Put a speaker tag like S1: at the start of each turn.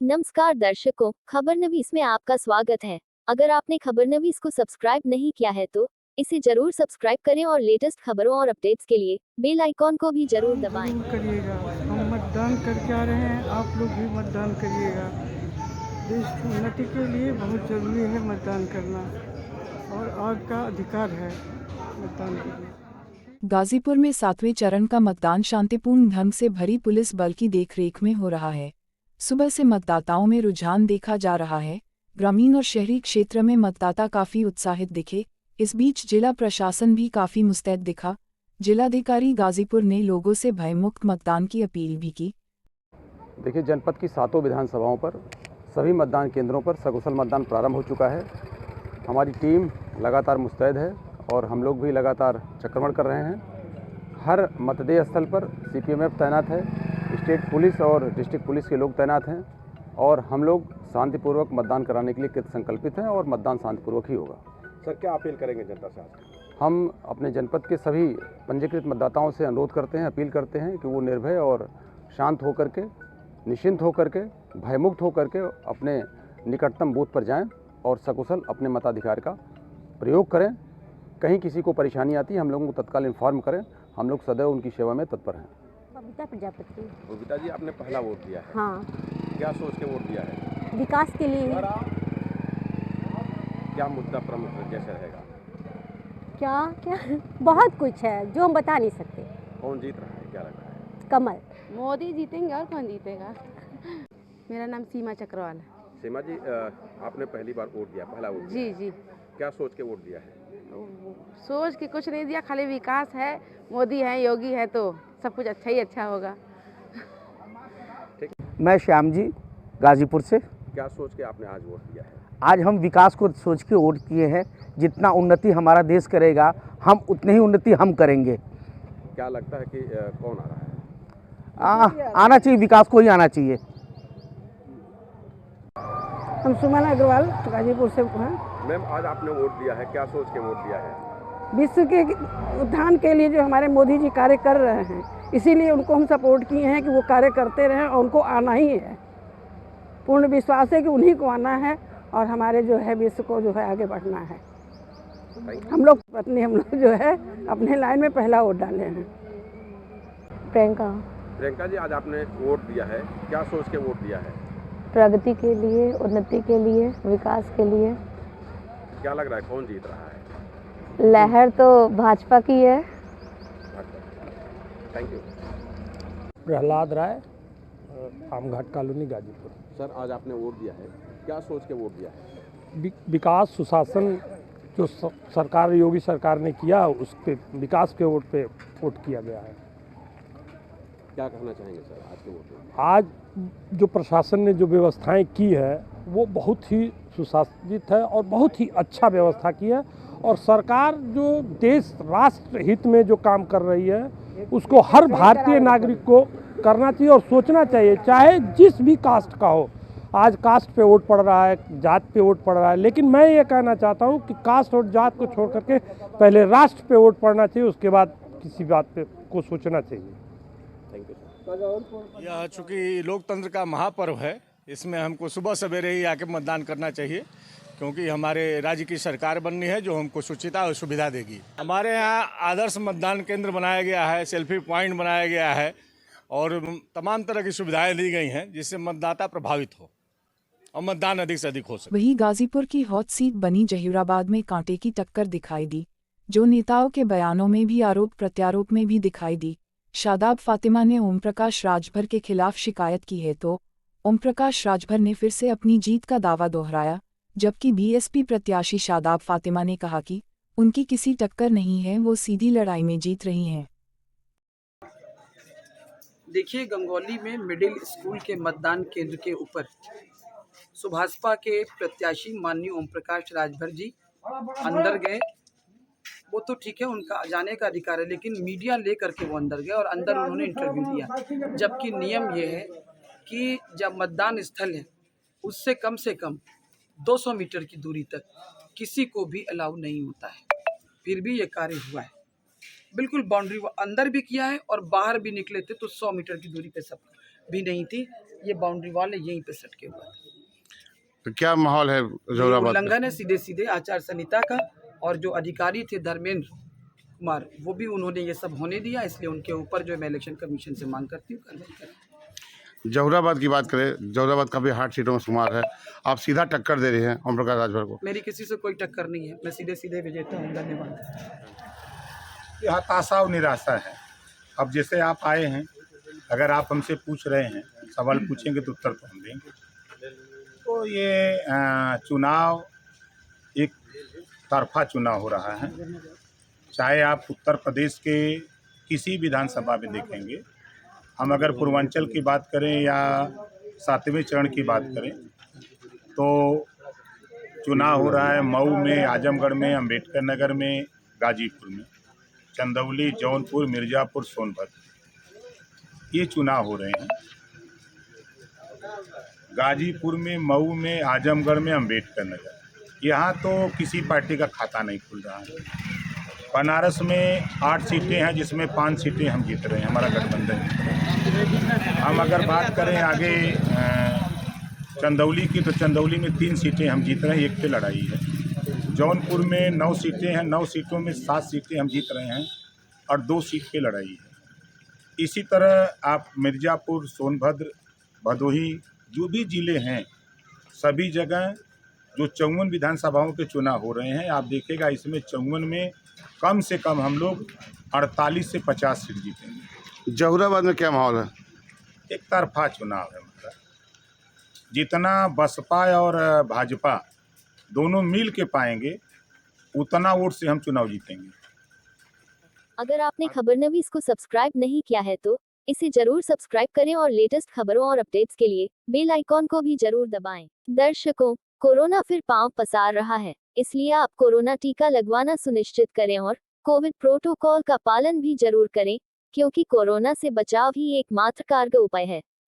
S1: नमस्कार दर्शकों, खबरनवीस में आपका स्वागत है। अगर आपने खबरनवीस को सब्सक्राइब नहीं किया है तो इसे जरूर सब्सक्राइब करें और लेटेस्ट खबरों और अपडेट्स के लिए बेल आइकॉन को भी जरूर दबाएं।
S2: जरूर करिएगा। हम मतदान करके आ रहे हैं, आप लोग भी मतदान करिएगा। देश की उन्नति के लिए बहुत ज़रूरी है मतदान करना और आपका अधिकार है मतदान करना।
S3: गाजीपुर में 7वें चरण का मतदान शांतिपूर्ण ढंग से भरी पुलिस बल की देखरेख में हो रहा है। सुबह से मतदाताओं में रुझान देखा जा रहा है। ग्रामीण और शहरी क्षेत्र में मतदाता काफी उत्साहित दिखे। इस बीच जिला प्रशासन भी काफी मुस्तैद दिखा। जिलाधिकारी गाजीपुर ने लोगों से भयमुक्त मतदान की अपील भी की।
S4: देखिए, जनपद की 7 विधानसभाओं पर सभी मतदान केंद्रों पर सकुशल मतदान प्रारंभ हो चुका है। हमारी टीम लगातार मुस्तैद है और हम लोग भी लगातार चक्रमण कर रहे हैं। हर मतदेय स्थल पर सीपीएमएफ तैनात है, स्टेट पुलिस और डिस्ट्रिक्ट पुलिस के लोग तैनात हैं और हम लोग शांतिपूर्वक मतदान कराने के लिए कृत संकल्पित हैं और मतदान शांतिपूर्वक ही होगा।
S5: सर, क्या अपील करेंगे जनता से आज?
S4: हम अपने जनपद के सभी पंजीकृत मतदाताओं से अनुरोध करते हैं, अपील करते हैं कि वो निर्भय और शांत होकर के, निश्चिंत होकर के, भयमुक्त होकर के अपने निकटतम बूथ पर जाएं और सकुशल अपने मताधिकार का प्रयोग करें। कहीं किसी को परेशानी आती है, हम लोगों को तत्काल इन्फॉर्म करें। हम लोग सदैव उनकी सेवा में तत्पर हैं।
S6: बबीता प्रजापति।
S5: बबीता जी, आपने पहला वोट दिया है।
S6: हाँ,
S5: क्या सोच के वोट दिया है?
S6: विकास के लिए।
S5: क्या मुद्दा प्रमुख कैसे रहेगा?
S6: क्या क्या बहुत कुछ है जो हम बता नहीं सकते।
S5: कौन जीत रहा है, क्या लग रहा है?
S6: कमल।
S7: मोदी जीतेंगे और कौन जीतेगा? मेरा नाम सीमा चक्रवाल है।
S5: सीमा जी, आपने पहली बार वोट दिया, पहला वोट दिया।
S7: जी जी।
S5: क्या सोच के वोट दिया है?
S7: सोच के कुछ नहीं दिया, खाली विकास है, मोदी है, योगी है तो सब कुछ अच्छा ही अच्छा होगा।
S8: मैं श्याम जी गाजीपुर से।
S5: क्या सोच के आपने आज वोट दिया है?
S8: आज हम विकास को सोच के वोट किए हैं। जितना उन्नति हमारा देश करेगा, हम उतनी ही उन्नति हम करेंगे।
S5: क्या लगता है कि कौन आ रहा है?
S8: आना चाहिए, विकास को ही आना चाहिए।
S2: हम सुमन अग्रवाल गाजीपुर से हैं।
S5: मैम, आज आपने वोट दिया है, क्या सोच के वोट दिया है?
S2: विश्व के उत्थान के लिए जो हमारे मोदी जी कार्य कर रहे हैं, इसीलिए उनको हम सपोर्ट किए हैं कि वो कार्य करते रहें और उनको आना ही है। पूर्ण विश्वास है कि उन्हीं को आना है और हमारे जो है विश्व को जो है आगे बढ़ना है। हम लोग जो है अपने लाइन में पहला वोट डाले हैं।
S5: प्रियंका जी, आज आपने वोट दिया है, क्या सोच के वोट दिया है?
S6: प्रगति के लिए, उन्नति के लिए, विकास के लिए।
S5: क्या लग रहा है, कौन जीत रहा है?
S6: लहर तो भाजपा की है।
S5: Thank you.
S9: Prahlad Rai, Amghat colony Ghazipur.
S5: Sir, आज आपने वोट दिया है, क्या सोच के वोट दिया है?
S9: विकास सुशासन जो सरकार, योगी सरकार ने किया, उसके विकास के वोट पे वोट किया गया है।
S5: क्या कहना चाहेंगे सर आज के वोट में?
S9: आज जो प्रशासन ने जो व्यवस्थाएं की है वो बहुत ही सुशासित है और बहुत ही अच्छा व्यवस्था की है और सरकार जो देश राष्ट्र हित में जो काम कर रही है उसको हर भारतीय नागरिक को करना चाहिए और सोचना चाहिए, चाहे जिस भी कास्ट का हो। आज कास्ट पे वोट पड़ रहा है, जात पे वोट पड़ रहा है, लेकिन मैं ये कहना चाहता हूँ कि कास्ट और जात को छोड़ करके पहले राष्ट्र पे वोट पड़ना चाहिए, उसके बाद किसी बात पे को सोचना चाहिए।
S10: यह चूँकि लोकतंत्र का महापर्व है, इसमें हमको सुबह सवेरे ही आके मतदान करना चाहिए क्योंकि हमारे राज्य की सरकार बननी है जो हमको सुचिता और सुविधा देगी। हमारे यहाँ आदर्श मतदान केंद्र बनाया गया है, सेल्फी पॉइंट बनाया गया है और तमाम तरह की सुविधाएं दी गई हैं जिससे मतदाता प्रभावित हो और मतदान अधिक से अधिक हो सके।
S3: वहीं गाजीपुर की हॉट सीट बनी जहीराबाद में कांटे की टक्कर दिखाई दी, जो नेताओं के बयानों में भी आरोप प्रत्यारोप में भी दिखाई दी। शादाब फातिमा ने ओम प्रकाश राजभर के खिलाफ शिकायत की है तो ओम प्रकाश राजभर ने फिर से अपनी जीत का दावा दोहराया, जबकि बीएसपी प्रत्याशी शादाब फातिमा ने कहा कि उनकी किसी टक्कर नहीं है, वो सीधी लड़ाई में जीत रही हैं।
S11: देखिए, गंगौली में मिडिल स्कूल के मतदान केंद्र के ऊपर सुभाषपा के प्रत्याशी माननीय ओम प्रकाश राजभर जी अंदर गए। वो तो ठीक है, उनका जाने का अधिकार है, लेकिन मीडिया लेकर के वो अंदर गए और अंदर उन्होंने इंटरव्यू दिया, जबकि नियम ये है कि जब मतदान स्थल है उससे कम से कम 200 मीटर की दूरी तक किसी को भी अलाउ नहीं होता है। फिर भी ये कार्य हुआ है, बिल्कुल बाउंड्री अंदर भी किया है और बाहर भी निकले थे तो 100 मीटर की दूरी पे सब भी नहीं थी। ये बाउंड्री वाल है, यहीं पे सटके हुआ है।
S12: तो क्या माहौल है
S11: ये
S12: जौहराबाद में?
S11: उल्लंघन है सीधे सीधे आचार संहिता का, और जो अधिकारी थे धर्मेंद्र कुमार, वो भी उन्होंने ये सब होने दिया, इसलिए उनके ऊपर जो मैं इलेक्शन कमीशन से मांग करती हूँ कार्रवाई करें।
S12: जौहराबाद की बात करें, जौहराबाद काफ़ी हार्ड सीटों में शुमार है, आप सीधा टक्कर दे रहे हैं ओम प्रकाश राजभर को।
S11: मेरी किसी से कोई टक्कर नहीं है, मैं सीधे सीधे विजेता हूँ। धन्यवाद।
S13: यह हताशा और निराशा है। अब जैसे आप आए हैं, अगर आप हमसे पूछ रहे हैं, सवाल पूछेंगे तो उत्तर तो हम देंगे। तो ये चुनाव एक तरफा चुनाव हो रहा है। चाहे आप उत्तर प्रदेश के किसी विधानसभा में देखेंगे, हम अगर पूर्वांचल की बात करें या 7वें चरण की बात करें, तो चुनाव हो रहा है मऊ में, आजमगढ़ में, अंबेडकर नगर में, गाजीपुर में, चंदौली, जौनपुर, मिर्ज़ापुर, सोनभद्र, ये चुनाव हो रहे हैं। गाजीपुर में, मऊ में, आजमगढ़ में, अंबेडकर नगर, यहाँ तो किसी पार्टी का खाता नहीं खुल रहा है। बनारस में 8 सीटें हैं, जिसमें 5 सीटें हम जीत रहे हैं, हमारा गठबंधन जीत रहे हैं। हम अगर बात करें आगे चंदौली की, तो चंदौली में 3 सीटें हम जीत रहे हैं, 1 पे लड़ाई है। जौनपुर में 9 सीटें हैं, 9 सीटों में 7 सीटें हम जीत रहे हैं और 2 सीट पे लड़ाई है। इसी तरह आप मिर्ज़ापुर, सोनभद्र, भदोही, जो भी ज़िले हैं, सभी जगह जो 54 विधानसभाओं के चुनाव हो रहे हैं, आप देखिएगा इसमें 54 में कम से कम हम लोग 48 से 50 सीट जीतेंगे।
S12: जौहराबाद में क्या माहौल है?
S13: एक तरफा चुनाव है, मतलब जितना बसपा और भाजपा दोनों मिल के पाएंगे, उतना वोट से हम चुनाव जीतेंगे।
S1: अगर आपने खबरनवीस को सब्सक्राइब नहीं किया है तो इसे जरूर सब्सक्राइब करें और लेटेस्ट खबरों और अपडेट्स के लिए बेल आइकॉन को भी जरूर दबाएं। दर्शकों, कोरोना फिर पांव पसार रहा है, इसलिए आप कोरोना टीका लगवाना सुनिश्चित करें और कोविड प्रोटोकॉल का पालन भी जरूर करें, क्योंकि कोरोना से बचाव ही एकमात्र कारगर उपाय है।